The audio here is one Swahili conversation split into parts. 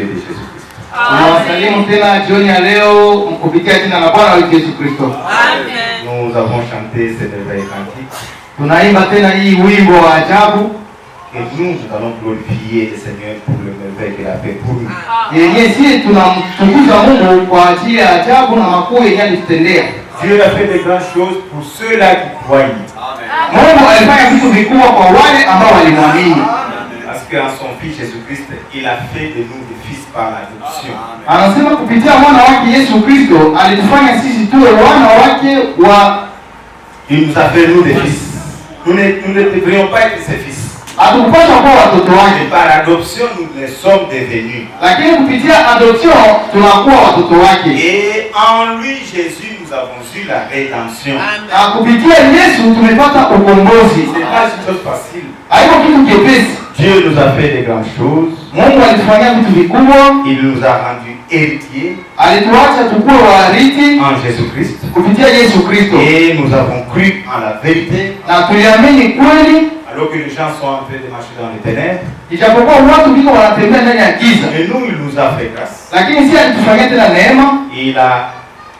Dieu de Jésus-Christ. Tunawasalimu tena jioni ya leo kupitia jina la Bwana wetu Yesu Kristo. Amen. Nous avons chanté ce merveilleux cantique. Tunaimba tena hii wimbo wa ajabu. Et nous allons glorifier le Seigneur pour le merveille qu'il a fait pour nous. Yenye sisi tunamtukuza Mungu kwa ajili ya ajabu na makuu yenye alitutendea. Dieu a fait de grandes choses pour ceux-là qui croient. Mungu alifanya vitu vikubwa kwa wale ambao walimwamini. Parce qu'en son Fils Jésus-Christ, il a fait de nous des fils par l'adoption. Anasema kupitia mwana wake Yesu Kristo alitufanya sisi tuwe wana wake wa. Il nous a fait nous des fils. Nous ne devrions pas être ses fils. Hatukupaswa kuwa watoto wake. Par adoption, nous les sommes devenus. Lakini kupitia adoption tunakuwa watoto wake. Et en lui, Jésus, nous avons eu la rédemption. Na kupitia Yesu tumepata ukombozi. C'est pas une chose facile. Haiko kitu kepesi. Dieu nous a fait de grandes choses. Mungu alitufanyia vitu vikubwa. Il nous a rendus héritiers. Alituacha tukue warithi en Jésus-Christ. kupitia Yesu Kristo. Et nous avons cru en la vérité. Na tuliamini kweli. Alors que les gens sont en train de marcher dans les ténèbres. Ijapokuwa watu biko wanatembea ndani ya giza. Et nous, il nous a fait grâce. Lakini si alitufanyia tena neema. Il a,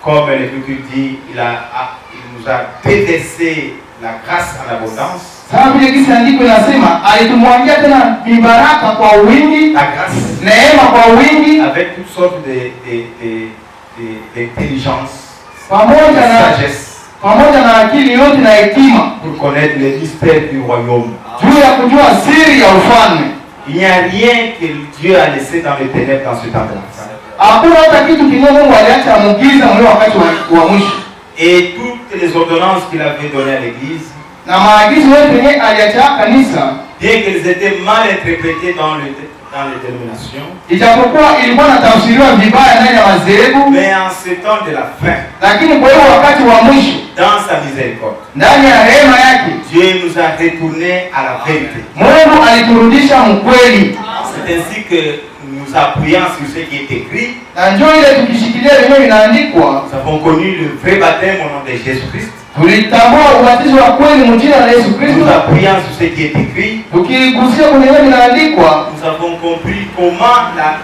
comme l'Écriture dit, il nous a déversé la grâce en abondance. Sababu vile kisa andiko linasema alitumwangia tena mibaraka kwa wingi, La grâce. neema kwa wingi, Avec toutes sortes d'intelligence, pamoja de na sagesse, pamoja na akili yote na hekima pour connaître les mystères du royaume. juu ya kujua siri ya ufalme. Il n'y a rien que Dieu a laissé dans les ténèbres dans ce temps-là. Hakuna hata kitu kingine Mungu aliacha muujiza mle wakati wa mwisho. Et toutes les ordonnances qu'il avait données à l'Église, Na maagizo yote yenye aliacha kanisa, bien qu'elles étaient mal interprétées dans les dénominations, ijapokuwa ilikuwa inatafsiriwa vibaya ndani ya madhehebu, mais en ce temps de la fin, lakini kwa hiyo wakati wa mwisho, dans sa miséricorde, ndani ya rehema yake, Dieu nous a retournés à la vérité. Mungu aliturudisha mkweli. C'est ainsi que nous appuyons sur ce qui est écrit. Na njoo ile tukishikilia lenyewe inaandikwa, Nous avons connu le vrai baptême au nom de Jésus-Christ. tulitambua ubatizo wa kweli mjina la Yesu Kristo. Nous appuyons sur ce qui est écrit. Tukigusia kwenye neno linaandikwa, Nous avons compris comment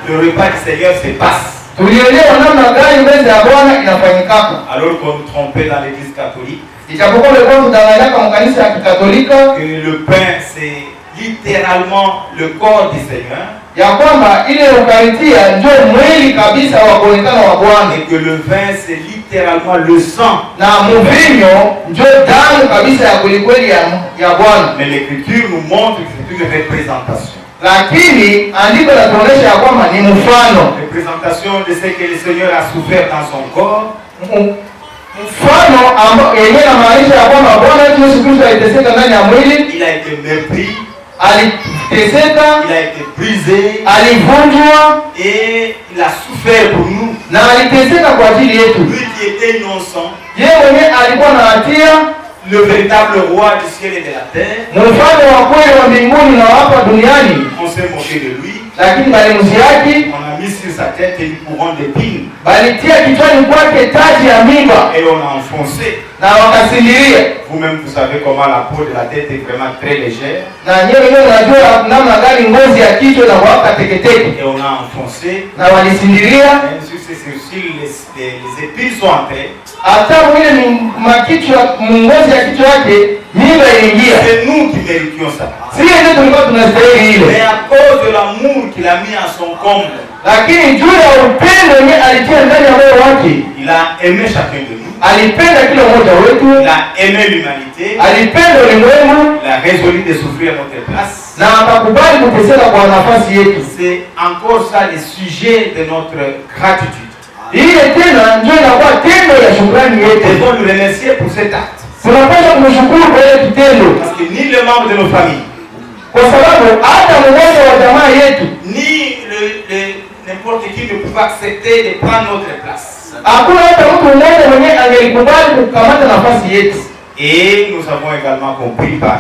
le repas du Seigneur se passe. tulielewa namna gani meza ya Bwana inafanyikaka. Alors qu'on nous trompait dans l'église catholique, Ijapokuwa leo tunadanganyaka makanisa ya Kikatolika que le pain c'est littéralement le corps du Seigneur, ya kwamba ile Eukaristia ndio mwili kabisa wa kuonekana wa Bwana, et que le vin c'est littéralement le sang. na mvinyo ndio damu kabisa ya kwelikweli ya Bwana. Mais l'Écriture nous montre que c'est une représentation. Lakini andiko linatuonyesha ya kwamba ni mfano, Représentation de ce que le Seigneur a souffert dans son corps. mfano ambao yenyewe inamaanisha ya kwamba Bwana wetu Yesu Kristo aliteseka ndani ya mwili, Il a été mépris, aliteseka, il a été brisé, alivunjwa et il a souffert pour nous. na aliteseka kwa ajili yetu. Lui qui était innocent, Yeye mwenyewe alikuwa na hatia, le véritable roi du ciel et de la terre, mfalme wa kweli wa mbinguni na hapa duniani, on s'est moqué de lui, lakini balimziaki, on a mis sur sa tête une couronne d'épines, balitia kichwani kwake taji ya mimba et on a enfoncé. na wakasindiria. Vous-même, vous savez comment la peau de la tête est vraiment très légère, Na nyewe wenyewe unajua namna gani ngozi ya kichwa inakuwaka teketeke, et on a enfoncé. na walisindiria. Même sur ses sourcils, les épines sont entrées. Hata mwile makichwa ngozi ya kichwa yake mimba iliingia. C'est nous qui méritions ça. Sisi ndio tulikuwa tunastahili ile, Mais à cause de l'amour qu'il a mis en son comble, lakini juu ya upendo wenyewe alitia ndani ya moyo wake, il a aimé chacun de nous. alipenda kila mmoja wetu, Il a aimé l'humanité. alipenda ulimwengu Il a résolu de souffrir à notre place. na akakubali kuteseka kwa nafasi yetu. C'est encore ça le sujet de notre gratitude. Ile tena ndio inakuwa tendo ya shukrani Nous yetu. devons nous remercier pour cet acte. Tunapaswa kumshukuru kwa ile kitendo, Parce que ni le membre de nos familles, kwa sababu hata mmoja wa jamaa yetu, ni n'importe qui ne pouvait accepter de prendre notre place. hakuna hata mtu mmoja mwenye angelikubali kukamata nafasi yetu. Et nous avons également compris par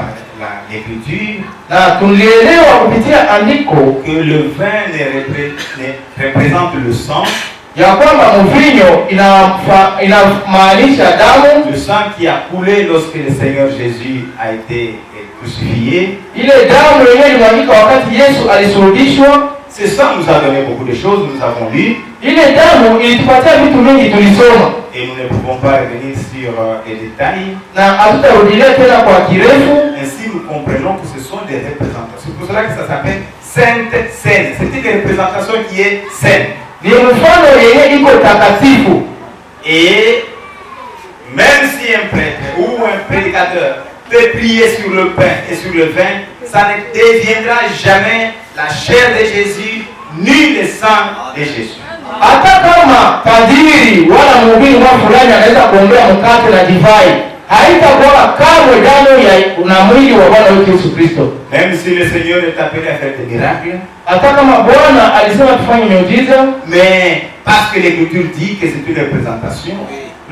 l'Écriture Na tulielewa kupitia andiko que le vin ne représente le sang, ya kwamba mvinyo inamaanisha damu, le sang qui a coulé lorsque le Seigneur Jésus a été crucifié. ile damu yenyewe ilimwagika wakati Yesu alisulubishwa. Ce sang nous a donné beaucoup de choses, nous avons lu. Ile damu ilitupatia vitu vingi tulisoma. Et nous ne pouvons pas revenir sur les détails. Na hatutarudilia tena kwa kirefu. Ainsi nous comprenons que ce sont des représentations. C'est pour cela que ça s'appelle Sainte Seine. C'est une représentation qui est saine. Ni mfano yenye iko takatifu. Et même si un prêtre ou un prédicateur peut prier sur le pain et sur le vin, ça ne deviendra jamais la chair de Jésus ni le sang de Jésus. Hata kama padiri wala mhubiri mwa fulani anaweza kuombea mkate na divai, haitakuwa kamwe damu na mwili wa Bwana wetu Yesu Kristo. Même si le Seigneur est appelé à faire des miracles, hata kama Bwana alisema tufanye miujiza, mais parce que l'Écriture dit que c'est une représentation,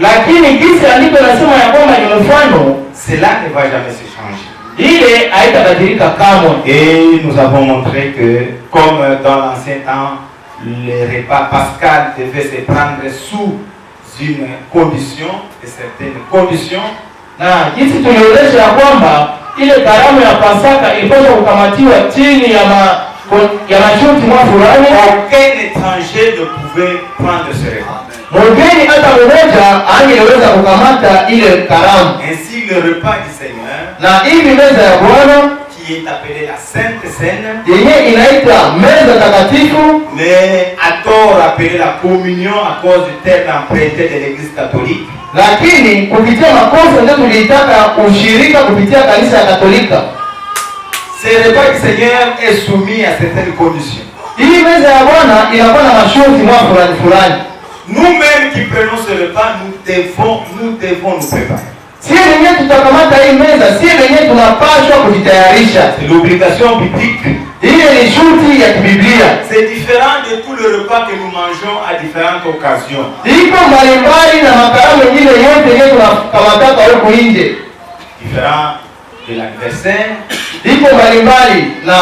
lakini kisa andiko nasema ya kwamba ni mfano, cela ne va jamais se changer. Ile haitabadilika kamwe. Et nous avons montré que comme dans l'ancien temps, le repas pascal devait se prendre sous une condition, de certaines conditions. Na jinsi tulionyesha ya kwamba ile karamu ya Pasaka ilipaswa kukamatiwa chini ya masharti mwa fulani. Aucun étranger ne pouvait prendre ce repas. Mgeni hata mmoja angeweza kukamata ile karamu. Ainsi le repas du Seigneur, na hivi meza ya Bwana qui est appelée la Sainte Seine, yenye inaitwa meza takatifu, mais à tort appelée la communion à cause du terme emprunté de l'Église catholique. Lakini kupitia makosa ndio tulitaka ushirika kupitia kanisa ya Katolika. Ce repas du Seigneur est soumis à certaines conditions. Hii meza ya Bwana inakuwa na masharti mwa fulani fulani. Nous-mêmes qui prenons ce repas, nous devons nous préparer. Sisi wenyewe tutakamata hii meza, sisi wenyewe tunapaswa kujitayarisha. C'est l'obligation biblique. Ile ni shuti ya Biblia. C'est différent de tout le repas que nous mangeons à différentes occasions. Iko mbalimbali na makaramu mengine yote yenye tunakamata huko nje. Différent de l'anniversaire. Iko mbalimbali na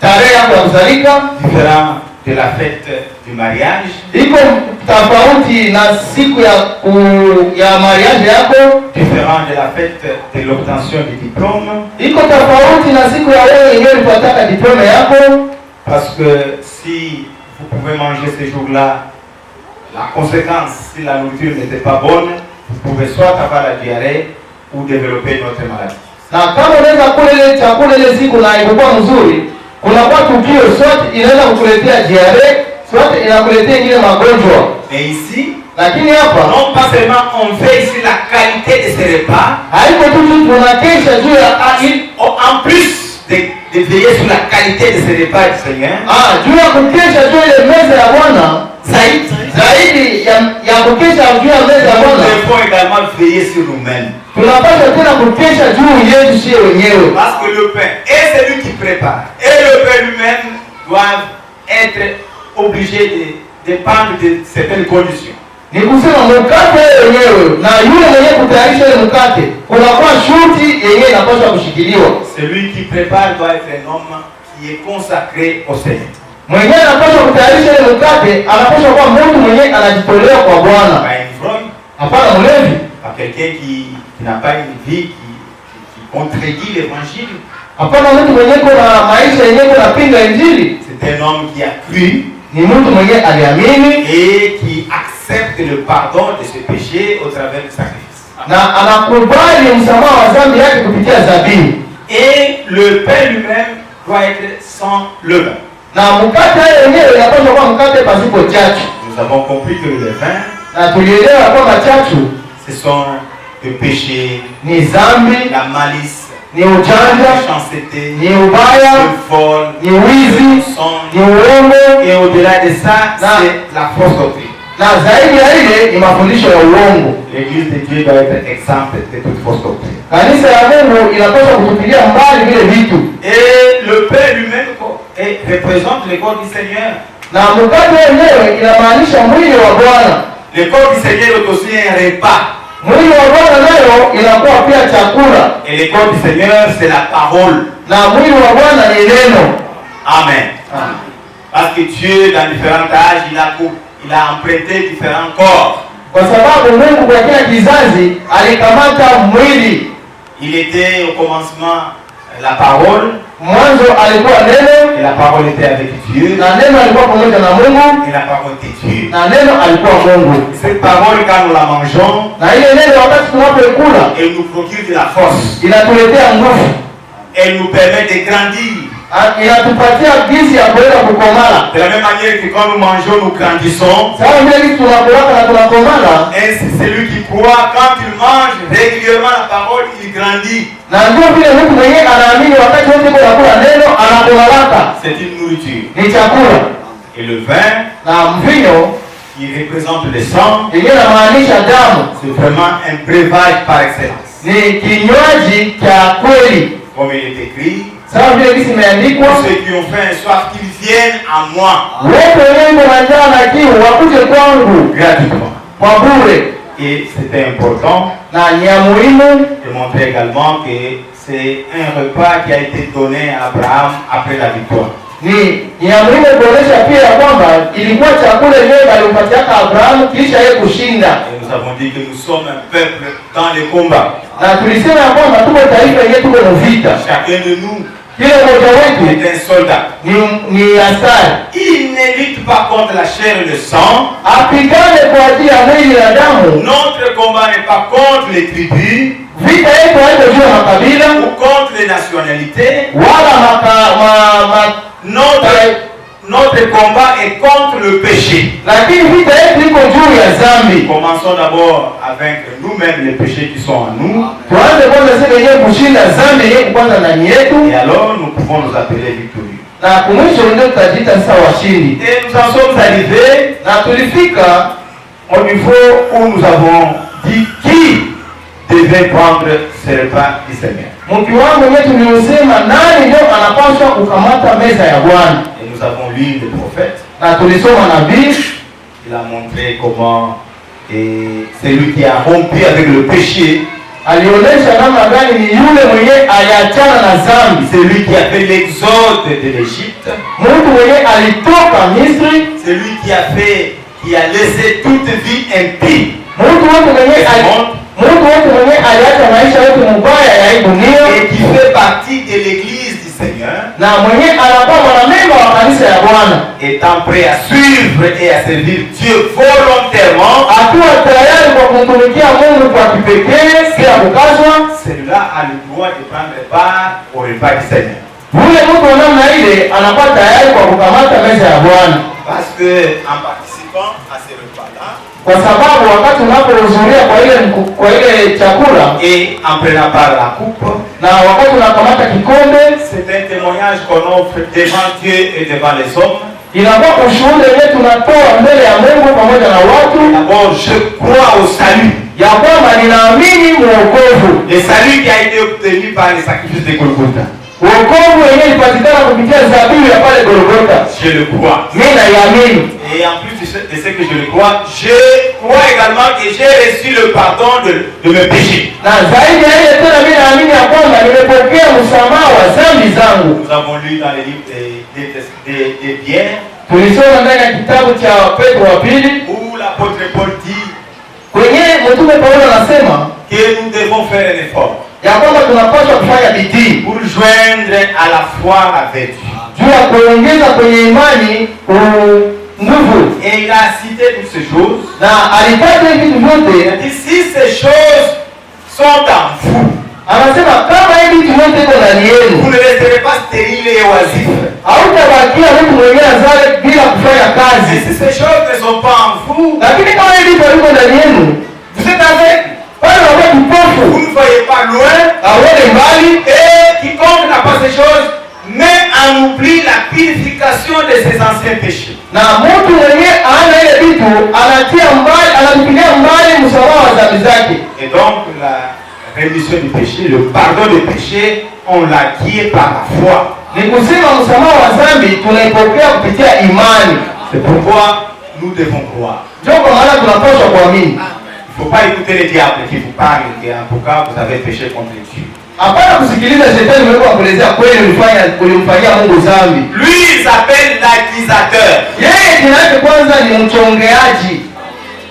tarehe ya kuzalika. Différent de la fête du mariage. Iko tofauti na siku ya mariage yako. Différent de la fête de l'obtention du diplôme. Iko tofauti na siku ya wewe yenyewe ulipata diplome yako. Parce que si vous pouvez manger ces jours-là, la conséquence, si la nourriture n'était pas bonne, vous pouvez soit avoir la diarrhée ou développer une autre maladie. Na kama unaweza kula ile chakula ile siku na ilikuwa mzuri, kunakuwa tukio sote inaweza kukuletea diarrhée, sote inakuletea ile magonjwa. Mais ici, lakini hapa non pas seulement on veille sur la qualité de ce repas, haiko tu tunakesha juu ya en plus de veiller sur la qualité de ce repas du Seigneur, juu ya kukesha juu ile meza ya Bwana, zaidi ya kukesha juu ya meza ya Bwana, nous devons également veiller sur nous-mêmes. Tunapaswa tena kukesha juu yetu sisi wenyewe. Parce que le pain et celui qui prépare et le pain lui-même doivent être obligés de dépendre de certaines conditions. Ni kusema mkate wenyewe na yule mwenye kutayarisha ile mkate kunakuwa shuti yenyewe inapaswa kushikiliwa. Celui qui prépare doit être un homme qui est consacré au Seigneur. Mwenyewe anapaswa kutayarisha ile mkate, anapaswa kuwa mtu mwenyewe anajitolea kwa Bwana. Pas une ivrogne, hapana mlevi, pas quelqu'un qui n'a pas une vie qui contredit l'évangile. Hapana mtu mwenyewe kuna maisha yenyewe kunapinga Injili. C'est un homme qui a cru, ni mtu mwenyewe aliamini et qui accepte le pardon de ses péchés au travers du sacrifice. Na anakubali msamaha wa dhambi yake kupitia dhabihu. Et le pain lui-même doit être sans levain. Na mkate wenyewe unapaswa kuwa mkate pasipo chachu. Nous avons compris que le levain, na tulielewa kwamba chachu ce sont le péché, ni dhambi, la malice, ni ujanja, la méchanceté, ni ubaya, le vol, ni wizi, ni uongo, et au-delà de ça, c'est la fausse doctrine. Na zaidi ya ile ni mafundisho ya uongo. L'église de Dieu doit être exemple de toute fausse doctrine. Kanisa ya Mungu inapaswa kutupilia mbali vile vitu. Et le pain lui-même représente le corps du Seigneur. Na mkate wenyewe inamaanisha mwili wa Bwana. Le corps du Seigneur est aussi un repas. Mwili wa Bwana nayo inakuwa pia chakula. Et le corps du Seigneur c'est la parole. Na mwili wa Bwana ni neno. Amen. Parce que Dieu dans différents âges il a emprunté différents corps. Kwa sababu Mungu kwa kila kizazi alikamata mwili. Il était au commencement la parole. Mwanzo alikuwa neno, Et la parole était avec Dieu. na neno alikuwa pamoja na Mungu, Et la parole était Dieu. na neno alikuwa Mungu. Cette parole, quand nous la mangeons, Na ile neno wakati tunapoikula elle nous procure de la force. inatuletea nguvu, Elle nous permet de grandir. inatupatia jinsi ya kuweza kukomala. De la même manière que quand nous mangeons, nous grandissons. Sawa vile kitu tunakulaka na tunakomala, Ainsi, celui qui croit, quand il mange régulièrement la parole, il grandit. na ndio vile mtu mwenyewe anaamini wakati wote kwa kula neno anakomalaka. C'est une nourriture. Ni chakula. Et le vin, Na mvinyo qui représente le sang, yenyewe inamaanisha damu, c'est vraiment un breuvage par excellence. ni kinywaji cha kweli. Comme il est écrit, Sawa vile kisi imeandikwa, tous ceux qui ont faim et soif, qu'ils viennent à moi wote wenye na njaa na kiu wakuje kwangu gratuitement. kwa bure. Et c'était important Na ni ya muhimu de montrer également que c'est un repas qui a été donné à Abraham après la victoire. ni ya muhimu kuonesha pia ya kwamba ilikuwa chakula yenyewe alimpatiaka Abrahamu kisha yeye kushinda. Et nous avons dit que nous sommes un peuple dans les combats. Na tulisema ya kwamba tuko taifa yenyewe, tuko na vita. Chacun de nous Kila mmoja wetu est un soldat. ni askari. Il ne lutte pas contre la chair et le sang. Apigane kwa ajili ya mwili na damu. Notre combat n'est pas contre les tribus Vita yetu haiko juu ya makabila ou contre les nationalités. wala Notre combat est contre le péché. lakini vita yetu iko juu ya dhambi. Commençons d'abord à vaincre nous-mêmes les péchés qui sont en nous. Tuanze kwanza sisi wenyewe kushinda dhambi yenyewe kwanza ndani yetu, Et alors nous pouvons nous appeler victorieux. na kumwisho ndio tutajiita sasa washindi. Et nous en sommes arrivés Na tulifika au niveau où nous avons dit qui devait prendre ce repas du Seigneur. mkiwango wenyewe tuliosema nani ndio anapaswa kukamata meza ya Bwana. Et nous avons lu le prophète. Na tulisoma nabii, Il a montré comment celui qui a rompu avec le péché, alionyesha namna gani ni yule mwenye aliachana na dhambi, celui qui a fait l'exode de l'Égypte, mtu mwenye alitoka Misri, celui qui a laissé toute vie impie, mtu wote mwenye aliacha maisha yote mubaya ya hii dunia, et qui fait partie de l'Église du Seigneur, na mwenye anakuwa mwanamemba wa kanisa ya Bwana, étant prêt à suivre et à servir Dieu volontairement, akiwa tayari kwa kumtumikia Mungu kwa kipekee bila kukazwa. celui-là a le droit de prendre part au repas du Seigneur. Yule mtu wa namna ile anakuwa tayari kwa kukamata meza ya Bwana, Parce que en participant à ce repas-là, kwa sababu wakati unapohudhuria kwa ile chakula et en prenant part à la coupe, na wakati unakamata kikombe, c'est un témoignage qu'on offre devant Dieu et devant les hommes. inakuwa ushuhuda yenyewe tunatoa mbele ya Mungu pamoja na watu, D'abord, je crois au salut. ya kwamba ninaamini mwokovu. Le salut qui a été obtenu par le sacrifice de Golgotha. Wokovu wenyewe ilipatikana kupitia zabihu ya pale Golgotha. Je le crois. Mimi naiamini. Et en plus de ce que je le crois, je crois également que j'ai reçu le pardon de mes péchés. Na zaidi ya ile tena mimi naamini ya kwamba nimepokea msamaha wa dhambi zangu. Nous avons lu dans les livres des Pierre, Tulisoma ndani ya kitabu cha Petro wa pili, où l'apôtre Paul dit kwenye mtume Paulo anasema que nous devons faire un effort ya kwamba tunapaswa kufanya bidii pour joindre à la foi la vertu. juu ya kuongeza kwenye imani nguvu. Et il a cité toutes ces choses. Na alipata hivi vitu Il a vyote, dit si ces choses sont en vous, anasema kama hivi vitu vyote iko ndani vous yenu, ne resterez pas stérile et oisif. hautabakia mtu mwenyewe azale bila kufanya Et kazi. si ces choses ne sont pas en vous, Lakini kama hivi vitu viko ndani yenu, vous êtes avec. pale unakuwa Vous kipofu, ne voyez pas loin. auone mbali, Et quiconque n'a pas ces choses met en oubli la purification de ses anciens péchés. na mtu mwenyewe ana ile vitu anatia mbali, anatupilia mbali msamaha wa dhambi zake. Et donc la rémission du péché, le pardon du péché, on l'acquiert par la foi. Ni kusema msamaha wa dhambi tunaipokea kupitia imani. C'est pourquoi nous devons croire. Ndio kwa maana tunapaswa kuamini. Il ne faut pas écouter les diables qui vous parlent et en tout cas vous avez péché contre Dieu. Hapana kusikiliza shetani wewe kuelezea kweli ulimfanyia Mungu dhambi. Lui il s'appelle l'accusateur. Yeye jina lake kwanza ni mchongeaji,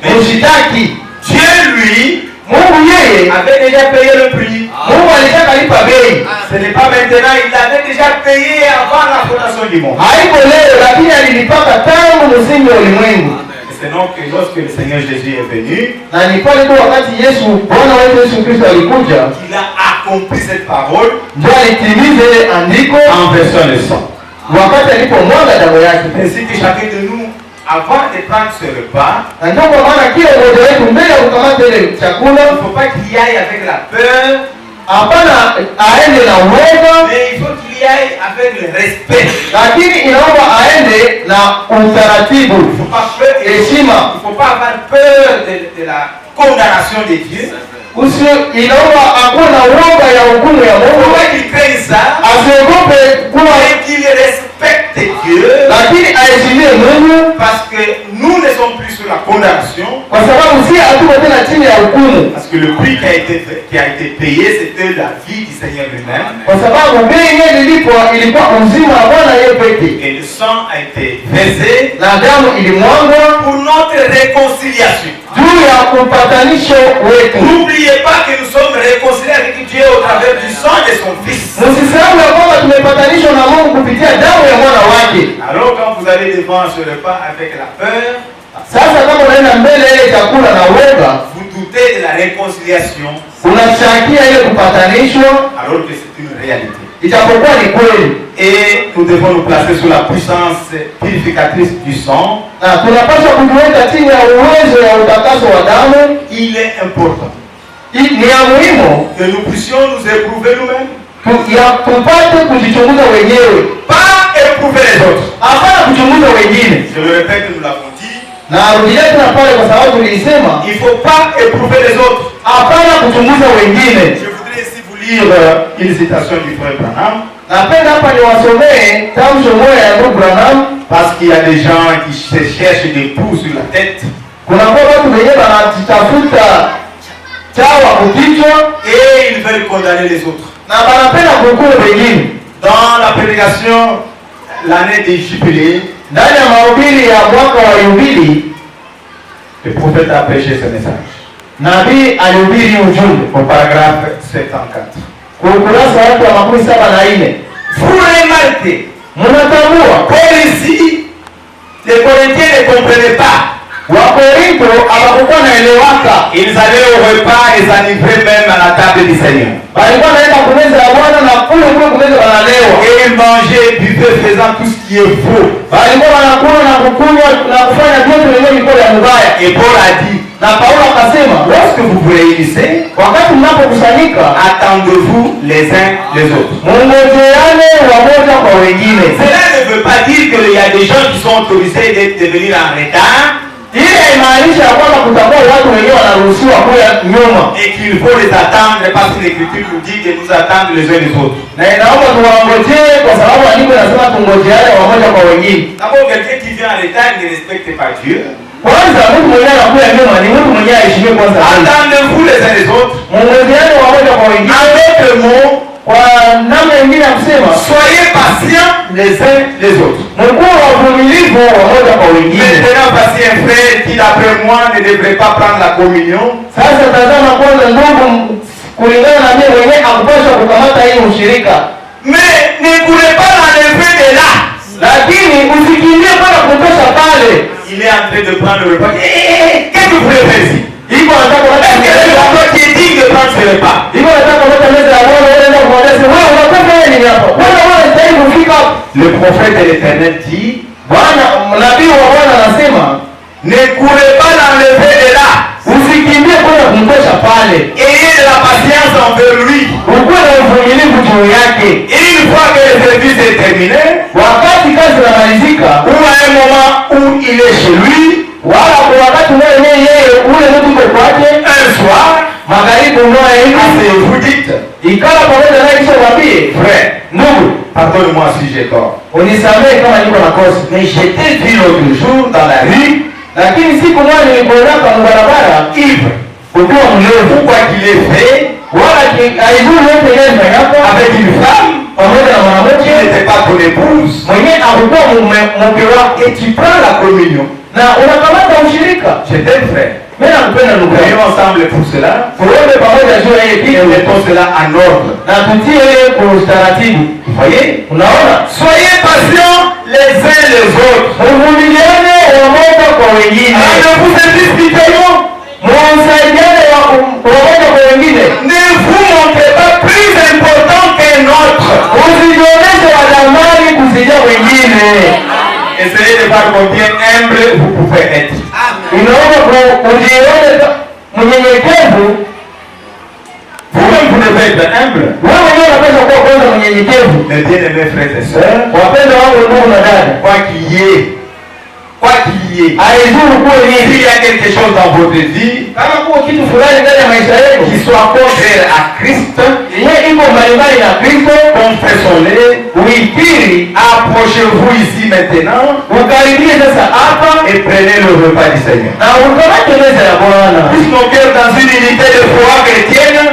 mshitaki. Dieu lui Mungu yeye avait déjà payé le prix. Mungu alitaka lipa bei. Ce n'est pas maintenant, il l'avait déjà payé avant la fondation du monde. Haiko leo, lakini alilipaka tangu msingi wa ulimwengu. C'est donc que lorsque le Seigneur Jésus est venu, Na ni pale tu wakati Yesu, Bwana wetu Yesu Kristo alikuja, qu'il a accompli cette parole ndio alitimiza ile andiko en versant le sang. wakati alipomwaga damu yake. Ainsi que chacun de nous, avant de prendre ce repas, Na ndio kwa maana kila mmoja wetu mbele ya kukamata ile chakula, il ne faut pas qu'il y aille avec la peur, hapana aende na uoga, mais il faut qu'il y aille avec le respect. lakini inaomba aende na utaratibu, Il ne faut pas peur, heshima. il faut pas avoir peur de la condamnation de Dieu. Inaomba hakuna uoga ya hukumu ya Il faut Mungu, pas qu'il craigne ça, asiogope kuwa, mais qu'il respecte Dieu, lakini aheshimie Mungu, parce que nous ne sommes plus sous la condamnation, kwa sababu si hatuko tena chini ya hukumu, parce que le prix qui a été payé, c'était la vie du Seigneur lui-même, kwa sababu bei yenyewe ilikuwa uzima wa Bwana yeye pekee, et le sang a été versé na damu ilimwagwa pour notre réconciliation. juu ya upatanisho wetu. N'oubliez pas que nous sommes réconciliés avec Dieu au travers du sang de son Fils. Msisahau ya kwamba tumepatanishwa na Mungu kupitia damu ya mwana wake. Alors quand vous allez devant ce repas avec la peur, Sasa kama unaenda mbele ile chakula na uoga, vous doutez de la réconciliation, unashakia ile kupatanishwa, alors que c'est une réalité. ijapokuwa ni kweli. Et nous devons nous placer sous la puissance purificatrice du sang. Na tunapaswa kujiweka chini ya uwezo wa utakaso wa damu. Il est important Ni ya muhimu que nous puissions nous éprouver nous-mêmes, tupate kujichunguza wenyewe, pas éprouver les autres. hapana kuchunguza wengine. Je le répète, nous l'avons dit, Na rudia tena pale, kwa sababu tulisema il ne faut pas éprouver les autres. hapana kuchunguza wengine. Je voudrais ici vous lire une citation du frère Branham, Napenda hapa niwasomee tamsho moja ya ndugu Branham, parce qu'il y a des gens qui se cherchent des poux sur la tête kuna kwa watu wenyewe wanatafuta chawa kukichwa et ils veulent condamner les autres. na wanapenda kuhukumu wengine. Dans la prédication, l'année des jubilés, Ndani ya mahubiri ya mwaka wa Yubili, le prophète a prêché ce message. nabii alihubiri ujumbe Au paragraphe 74. kwa ukurasa wake wa 74. Vous remarquez, Mnatambua comme ici, les Corinthiens ne comprenaient pas. Wakorinto hawakuwa naelewaka, Ils allaient au repas et s'enivraient même à la table du Seigneur. walikuwa naenda kumeza ya Bwana na kule kumeza wanalewa, Et ils mangeaient, buvaient, faisant tout ce qui est faux. walikuwa wanakula na kukunywa na kufanya vyote wenyewe vilikuwa vya mbaya. Et Paul a dit, Na Paulo akasema, lorsque vous vous réunissez, wakati mnapokusanyika, attendez-vous les uns les autres. mungojeane wamoja kwa wengine. Cela ne veut pas dire qu'il y a des gens qui sont autorisés de venir en retard Ile inamaanisha kwamba kutakuwa watu wenyewe wanaruhusiwa kuja nyuma, et qu'il faut les attendre parce que l'Écriture nous dit de nous attendre les uns les autres. na inaomba tuwangojee kwa sababu andiko linasema tungojeane wamoja kwa wengine. D'abord, quelqu'un qui vient en retard ne respecte pas Dieu. Kwanza mtu mwenyewe anakuja nyuma ni mtu mwenyewe aheshimiwe kwanza. Attendez-vous les uns les autres. Mungojeane wamoja kwa wengine. En d'autres mots, Kwa namna nyingine ya kusema, soyez patients les uns les autres. mkuwa wavumilivu wamoja kwa wengine. Maintenant, voici un frère qui, d'après moi, ne devrait pas prendre la communion. Sasa tazama kwanza, ndugu, kulingana na mimi mwenyewe hakupaswa kukamata hii ushirika, Mais ne courez pas l'enlever de là. lakini usikimbie kwenda kutosha pale. Il est en train de prendre le repas. Qu'est-ce que vous voulez faire ici? Iko anataka Est-ce que c'est kuleta toi qui est digne de prendre ce repas? iko anataka kuleta meza ya Bwana, wewe ndio kueleza wewe unakufa nini hapa? Wewe unastahili kufika hapa. Le prophète de l'Éternel dit, Bwana, nabii wa Bwana anasema, ne courez pas l'enlever de là. usikimbie kwenda kumtosha pale. Ayez de la patience envers lui. Ukuwe na uvumilivu juu yake. Et une fois que le service est terminé, Wakati kazi inamalizika, ou à un moment où il est chez lui, wala kwa wakati mwenyewe yeye ule mtu uko kwake, un soir, magharibi unoa hivi, vous dites, ikala pamoja naye kisha mwambie, frère, ndugu, pardonne-moi si j'ai tort. unisamehe kama niko na kosa, Mais j'étais vu l'autre jour dans la rue, lakini siku moja nilikuona kwa barabara ivre. ukiwa mlevu, Pourquoi qu'il est fait wala haijui yote ile imefanyika avec une femme pamoja na qui mwanamke n'était pas ton épouse, mwenyewe hakukuwa mke wake, et tu prends la communion. na unakamata ushirika. J'étais frère. Mimi nakupenda ndugu. Prions ensemble pour cela. Tuombe pamoja juu ya hili kitu. Et mettons cela en ordre. Na tutie kwa utaratibu. Voyez? Unaona? Soyez patients les uns les autres. Mvumiliane wamoja kwa wengine. Ne vous indisputez-vous. Msaidiane wamoja kwa wengine. Ne vous montrez pas plus important qu'un autre. Usijionyeshe wa thamani kuzidi wengine. Essayez de voir combien humble vous pouvez être. Unaona kujiona mnyenyekevu. Vous-même vous devez être humble. Wewe mwenyewe unapaswa kuwa kwanza mnyenyekevu. Mes bien-aimés frères et sœurs, Wapendwa wangu ndugu na dada, quoi qu'il y ait, haizuru kuwe nini, s'il y a quelque chose dans votre vie kama kuwa kitu fulani ndani ya maisha yenu qui soit contraire à Christ, yenyewe iko mbalimbali na Kristo, confessons-les, uikiri, approchez-vous ici maintenant ukaribie sasa hapa et prenez le repas du Seigneur. na ukamate meza ya Bwana. Puisse nos cœurs dans une unité de foi chrétienne,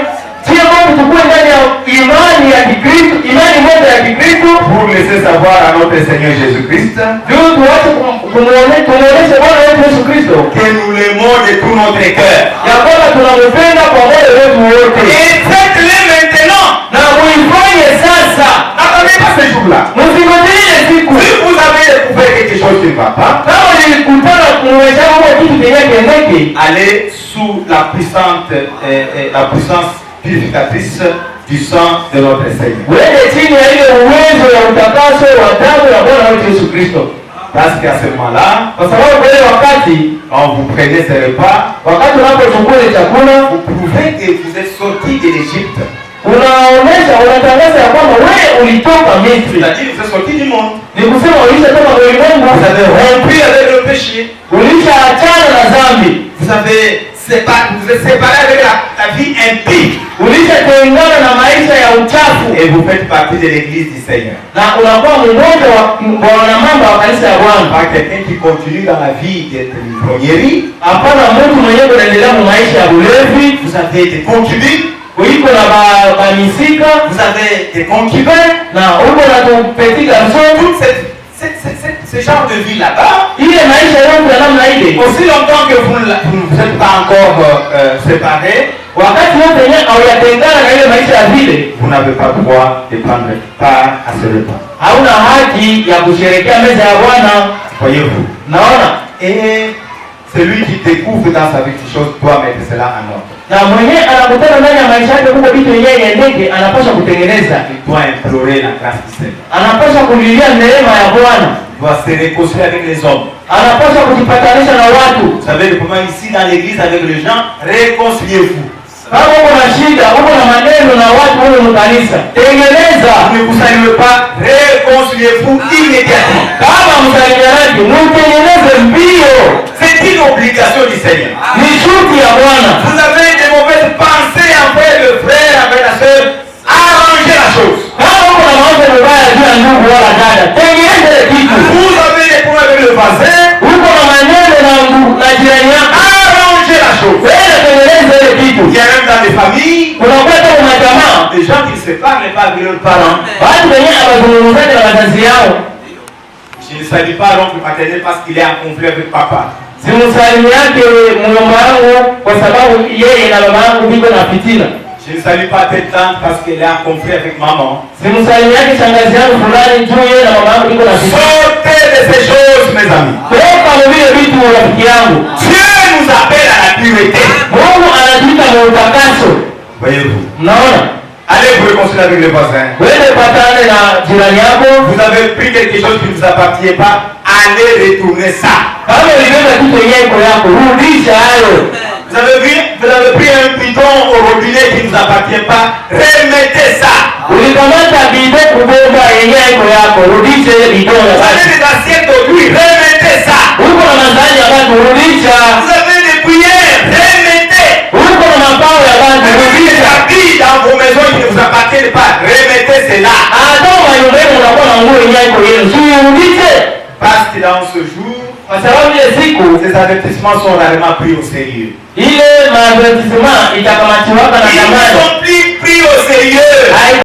Tia Mungu tukue ndani ya imani ya Kikristo, imani moja ya Kikristo, pour laisser savoir à notre Seigneur Jésus-Christ ndio tuache tumuoneshe Bwana wetu Yesu Kristo que nous l'aimons de tout notre cœur. ya kwamba tunampenda kwa moyo wetu wote. Et faites-le maintenant. Na muifanye sasa. N'attendez pas ce jour-là. Msingojee siku. Si vous avez découvert quelque chose qui ne va pas, kama nilikutana kumweza kwa kitu kenye kiendeke, allez sous la puissance purificatrice du sang de notre Seigneur. Wende chini ya ile uwezo ya utakaso wa damu ya Bwana wetu Yesu Kristo. Parce qu'à ce moment-là, Kwa sababu kwa ile wakati, quand vous prenez ce repas, wakati unapochukua ile chakula, vous prouvez que vous êtes sorti de l'Égypte. unatangaza ya kwamba wewe ulitoka Misri. C'est-à-dire vous êtes sorti du monde. Ni kusema ulishatoka kwa ulimwengu, Vous avez rompu avec le péché. ulishaachana na dhambi, Vous êtes séparé avec la vie impie. ulishatengana na maisha ya uchafu, Et vous faites partie de l'Église du Seigneur. na unakuwa mmoja wa wanamamba wa kanisa ya Bwana. Pas quelqu'un qui continue dans la vie d'être l'ivrognerie. Hapana mtu mwenyewe kuendelea mu maisha ya ulevi. Vous avez des concubines. Uko na bamisika, Vous avez des concubins. na uko na petit garçon. Tout ce genre de vie là-bas. Ile maisha yote ya namna ile, Aussi longtemps que vous ne êtes pas encore séparés, wakati wote yenyewe hauyatengana na ile maisha ya vile, vous n'avez pas droit de prendre part à ce repas. hauna haki ya kusherehekea meza ya Bwana. Voyez-vous. Naona, Et celui qui découvre dans sa vie quelque chose doit mettre cela en ordre. na mwenyewe anakutana ndani ya maisha yake huko vitu yenyewe iendeke, anapaswa kutengeneza, Il doit implorer la grâce du Seigneur. anapaswa kulilia neema ya Bwana, Il doit se réconcilier avec les hommes. anapaswa kujipatanisha na watu. Vous savez le problème ici dans l'église avec les gens, réconciliez-vous. Kama uko na shida, uko na maneno na watu huko mkanisa, tengeneza. Vous ne vous saluez pas, réconciliez-vous immédiatement. Kama msalimianaji, mtengeneze mbio. C'est une obligation du Seigneur. Ni shuti ya Bwana. Vous avez des mauvaises pensées envers le frère, envers la soeur, arrangez la chose. Kama uko na mawazo mabaya juu ya ndugu wala dada, tengeneza ile kitu. Vous avez des problèmes avec le voisin, Uko na maneno na ndugu na jirani yako, arrangez la chose. wewe tengeneza ile kitu. Il y a même dans les familles, Unakuta kuna jamaa, des gens qui ne se parlent pas avec leurs parents. watu wenyewe hawazungumzani na wazazi yao. Je ne salue pas l'oncle maternel parce qu'il est en conflit avec papa. Simsalimi yake mjomba wangu kwa sababu yeye na baba yangu biko na fitina. Je ne salue pas telle tante parce qu'elle est en conflit avec maman. Simsalimi yake shangazi yangu fulani juu yeye na baba yangu biko na fitina. Sortez de ces choses, mes amis. Toka vile vitu rafiki yangu. Dieu nous appelle à la pureté. Mungu anatuita kwa utakaso. Voyez-vous. Unaona? Allez vous réconcilier avec le voisin. Wewe patane na jirani yako. Vous avez pris quelque chose qui ne vous appartient pas. Allez retourner ça. Kama ulibeba kitu yako yako, rudisha hayo. Vous avez pris un bidon au robinet qui ne vous appartient pas. Remettez ça. Ulikamata bidon kubeba yako yako, rudisha ile bidon ya Vous basi. avez des assiettes d'huile. Remettez ça. Uko na mazani ya watu, rudisha. Vous avez des cuillères. Remettez. Uko na mapao ya watu, Vous avez des rudisha. habits dans vos maisons qui ne vous appartiennent pas. Remettez cela. Hata nyumbani unakuwa na nguo yako yenu, si urudishe. Parce que dans ce jour, Kwa sababu ile siku ces avertissements sont rarement pris au sérieux. ile maavertisement itakamatiwa na Ils ne jamani. sont plus pris au sérieux.